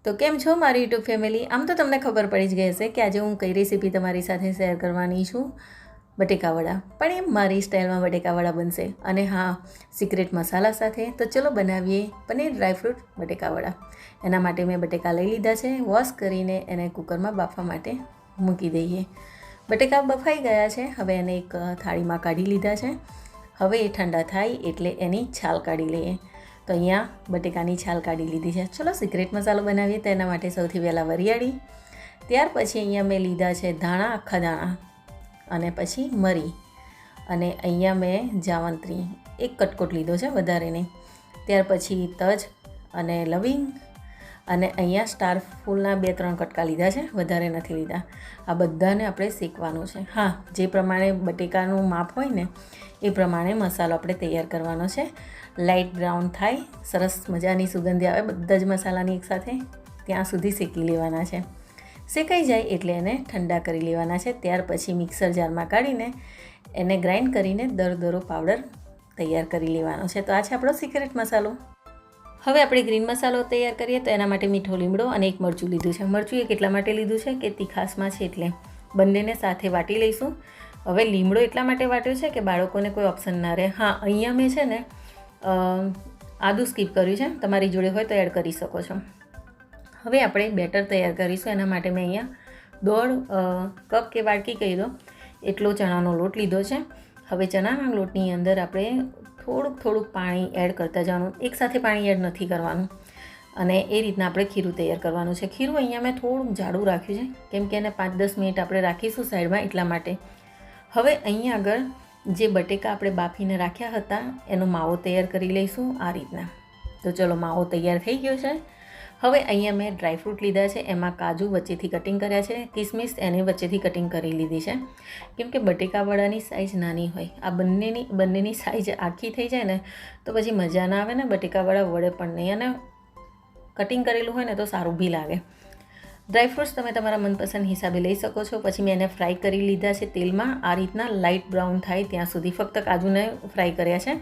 તો કેમ છો મારી યુટ્યુબ ફેમિલી? આમ તો તમને ખબર પડી જ ગઈ હશે કે આજે હું કઈ રેસીપી તમારી સાથે શેર કરવાની છું. બટેકાવડા, પણ એ મારી સ્ટાઇલમાં બટેકાવડા બનશે અને હા, સિક્રેટ મસાલા સાથે. તો ચલો બનાવીએ પનીર ડ્રાયફ્રૂટ બટેકાવડા. એના માટે મેં બટેકા લઈ લીધા છે, વોશ કરીને એને કુકરમાં બાફવા માટે મૂકી દઈએ. બટેકા બફાઈ ગયા છે, હવે એને એક થાળીમાં કાઢી લીધા છે. હવે એ ઠંડા થાય એટલે એની છાલ કાઢી લઈએ. તો અહીંયા બટેકાની છાલ કાઢી લીધી છે. ચલો સિક્રેટ મસાલો બનાવીએ. તો એના માટે સૌથી પહેલાં વરિયાળી, ત્યાર પછી અહીંયા મેં લીધા છે ધાણા, આખા ધાણા, અને પછી મરી, અને અહીંયા મેં જાવંત્રી એક કટકોટ લીધો છે, વધારે નહીં. ત્યાર પછી તજ અને લવિંગ, અને અહીંયા સ્ટાર ફૂલના 2-3 કટકા લીધા છે, વધારે નથી લીધા. આ બધાને આપણે શેકવાનું છે. હા, જે પ્રમાણે બટેકાનું માપ હોય ને એ પ્રમાણે મસાલો આપણે તૈયાર કરવાનો છે. લાઇટ બ્રાઉન થાય, સરસ મજાની સુગંધી આવે બધા જ મસાલાની એકસાથે, ત્યાં સુધી શેકી લેવાના છે. શેકાઈ જાય એટલે એને ઠંડા કરી લેવાના છે. ત્યાર પછી મિક્સર જારમાં કાઢીને એને ગ્રાઇન્ડ કરીને દરદરો પાવડર તૈયાર કરી લેવાનો છે. તો આ છે આપણો સિક્રેટ મસાલો. હવે આપણે ગ્રીન મસાલો તૈયાર કરીએ. તો એના માટે મીઠો લીમડો અને એક મરચું લીધું છે. મરચું એ કેટલા માટે લીધું છે કે તીખાસમાં છે, એટલે બંનેને સાથે વાટી લઈશું. હવે લીમડો એટલા માટે વાટ્યો છે કે બાળકોને કોઈ ઓપ્શન ના રહે. હા, અહીંયા મેં છે ને આદું સ્કીપ કર્યું છે, તમારી જોડે હોય તો એડ કરી શકો છો. હવે આપણે બેટર તૈયાર કરીશું. એના માટે મેં અહીંયા 1.5 કપ કે વાડકી કહી દો એટલો ચણાનો લોટ લીધો છે. હવે ચણાના લોટની અંદર આપણે થોડુંક પાણી એડ કરતા જવાનું. એકસાથે પાણી એડ નથી કરવાનું. અને એ રીતના આપણે ખીરું તૈયાર કરવાનું છે. ખીરું અહીંયા મેં થોડુંક જાડું રાખ્યું છે, કેમ કે એને 5-10 મિનિટ આપણે રાખીશું સાઈડમાં, એટલા માટે. હવે અહીંયા આગળ જે બટેકા આપણે બાફીને રાખ્યા હતા એનો માવો તૈયાર કરી લઈશું આ રીતના. તો ચલો, માવો તૈયાર થઈ ગયો છે. હવે અહીંયા મેં ડ્રાયફ્રૂટ લીધા છે, એમાં કાજુ વચ્ચેથી કટિંગ કર્યા છે, કિસમિસ એને વચ્ચેથી કટિંગ કરી લીધી છે, કેમ કે બટેકાવડાની સાઇઝ નાની હોય. આ બંનેની સાઇઝ આખી થઈ જાય ને તો પછી મજા ના આવે ને, બટેકાવડા વળે પણ નહીં, અને કટિંગ કરેલું હોય ને તો સારું બી લાગે. ડ્રાયફ્રૂટ્સ તમે તમારા મનપસંદ હિસાબે લઈ શકો છો. પછી મેં એને ફ્રાય કરી લીધા છે તેલમાં, આ રીતના લાઇટ બ્રાઉન થાય ત્યાં સુધી. ફક્ત કાજુને ફ્રાય કર્યા છે.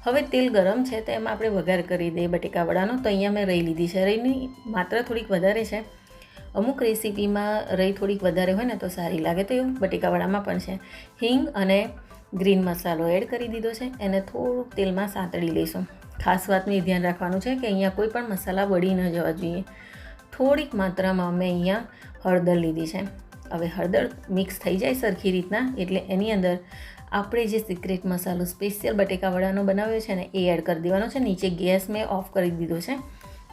હવે તેલ ગરમ છે તો એમાં આપણે વઘાર કરી દઈએ બટેકાવડાનો. તો અહીંયા મેં રહી લીધી છે. રહીની માત્રા થોડીક વધારે છે. અમુક રેસીપીમાં રહી થોડીક વધારે હોય ને તો સારી લાગે, તો એવું બટેકાવડામાં પણ છે. હિંગ અને ગ્રીન મસાલો એડ કરી દીધો છે. એને થોડુંક તેલમાં સાંતળી લઈશું. ખાસ વાતનું એ ધ્યાન રાખવાનું છે કે અહીંયા કોઈ પણ મસાલા બળી ન જવા જોઈએ. થોડીક માત્રામાં અમે અહીંયા હળદર લીધી છે. હવે હળદર મિક્સ થઈ જાય સરખી રીતના એટલે એની અંદર આપણે જે સિક્રેટ મસાલો સ્પેશિયલ બટેકાવડાનો બનાવ્યો છે ને એ એડ કરી દેવાનો છે. નીચે ગેસ મેં ઓફ કરી દીધો છે,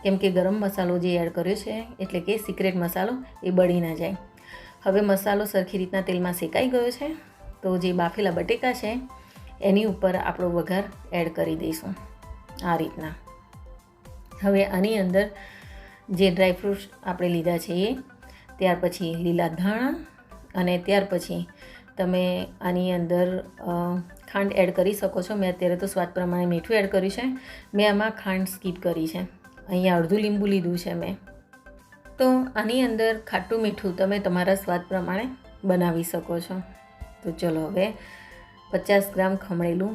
કેમ કે ગરમ મસાલો જે એડ કર્યો છે એટલે કે સિક્રેટ મસાલો એ બળી ના જાય. હવે મસાલો સરખી રીતના તેલમાં શેકાઈ ગયો છે. તો જે બાફેલા બટેકા છે એની ઉપર આપણો વઘાર એડ કરી દઈશું આ રીતના. હવે આની અંદર જે ડ્રાયફ્રૂટ્સ આપણે લીધા છે એ, ત્યાર પછી લીલા ધાણા, અને ત્યાર પછી તમે આની અંદર ખાંડ એડ કરી શકો છો. મેં અત્યારે તો સ્વાદ પ્રમાણે મીઠું એડ કર્યું છે. મેં આમાં ખાંડ સ્કીપ કરી છે. અહીંયા અડધું લીંબુ લીધું છે મેં. તો આની અંદર ખાટું મીઠું તમે તમારા સ્વાદ પ્રમાણે બનાવી શકો છો. તો ચલો, હવે 50 ગ્રામ ખમણેલું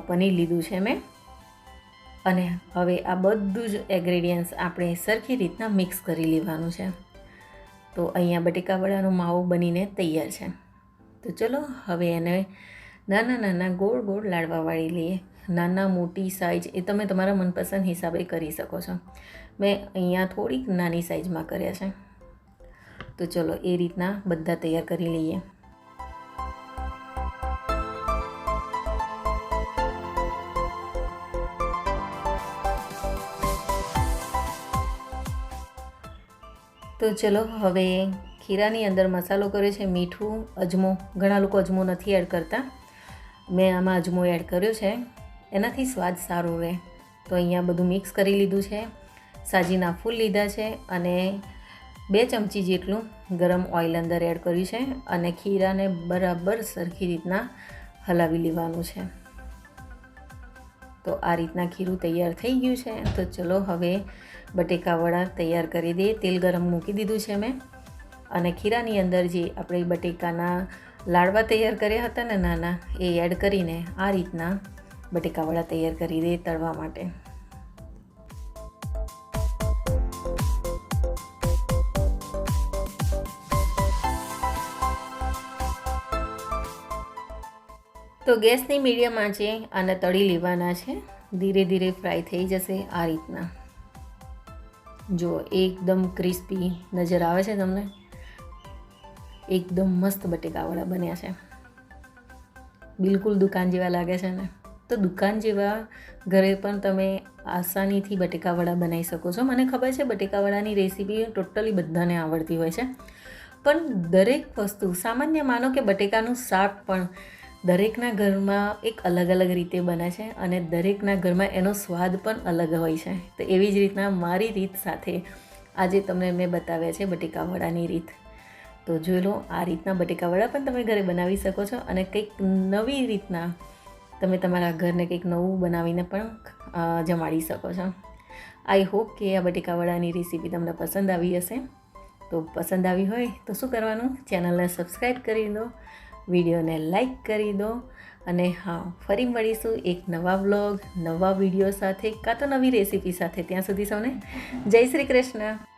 પનીર લીધું છે મેં, અને હવે આ બધું જ ઇન્ગ્રેડિયન્ટ્સ આપણે સરખી રીતના મિક્સ કરી લેવાનું છે. તો અહીંયા બટેકાવડાનો માવો બનીને તૈયાર છે. તો ચલો, હવે એને નાના ગોળ લાડવા વાળી લઈએ. નાના મોટી સાઇઝ એ તમે તમારા મનપસંદ હિસાબે કરી શકો છો. મેં અહીંયા થોડીક નાની સાઇઝમાં કર્યા છે. તો ચલો, એ રીતના બધા તૈયાર કરી લઈએ. તો ચલો, હવે ખીરાની અંદર મસાલો કર્યો છે, મીઠું, અજમો. ઘણા લોકો અજમો નથી એડ કરતા, મેં આમાં અજમો એડ કર્યો છે, એનાથી સ્વાદ સારો રહે. તો અહીંયા બધું મિક્સ કરી લીધું છે. સાજીના ફૂલ લીધા છે અને 2 ચમચી જેટલું ગરમ ઓઇલ અંદર એડ કર્યું છે, અને ખીરાને બરાબર સરખી રીતના હલાવી લેવાનું છે. તો આ રીતના ખીરું તૈયાર થઈ ગયું છે. તો ચલો, હવે બટેકાવડા તૈયાર કરી દઈએ. તેલ ગરમ મૂકી દીધું છે મેં, અને ખીરાની અંદર જે આપણે બટેકાના લાડવા તૈયાર કર્યા હતા ને નાના, એ એડ કરીને આ રીતના બટેકાવડા તૈયાર કરી દઈએ તળવા માટે. તો ગેસની મીડિયમ આંચે આને તળી લેવાના છે. ધીરે ધીરે ફ્રાય થઈ જશે આ રીતના. જો એકદમ ક્રિસ્પી નજર આવે છે તમને, એકદમ મસ્ત બટેકાવડા બન્યા છે. બિલકુલ દુકાન જેવા લાગે છે ને. તો દુકાન જેવા ઘરે પણ તમે આસાનીથી બટેકાવડા બનાવી શકો છો. મને ખબર છે બટેકાવડાની રેસીપી ટોટલી બધાને આવડતી હોય છે, પણ દરેક વસ્તુ સામાન્ય માનો કે બટેકાનું શાક પણ દરેકના ઘરમાં એક અલગ અલગ રીતે બને છે અને દરેકના ઘરમાં એનો સ્વાદ પણ અલગ હોય છે. તો એવી જ રીતના મારી રીત સાથે આજે તમને મેં બતાવ્યા છે બટેકાવડાની રીત. તો જોઈ લો, આ રીતના બટેકાવડા પણ તમે ઘરે બનાવી શકો છો અને કંઈક નવી રીતના તમે તમારા ઘરને કંઈક નવું બનાવીને પણ જમાડી શકો છો. આઈ હોપ કે આ બટેકાવડાની રેસીપી તમને પસંદ આવી હશે. તો પસંદ આવી હોય તો શું કરવાનું, ચેનલને સબસ્ક્રાઈબ કરી દો, વિડીયોને લાઈક કરી દો અને હા, ફરી મળીશું એક નવા વ્લોગ, નવા વિડીયો સાથે કાં તો નવી રેસીપી સાથે. ત્યાં સુધી સૌને જય શ્રી કૃષ્ણ.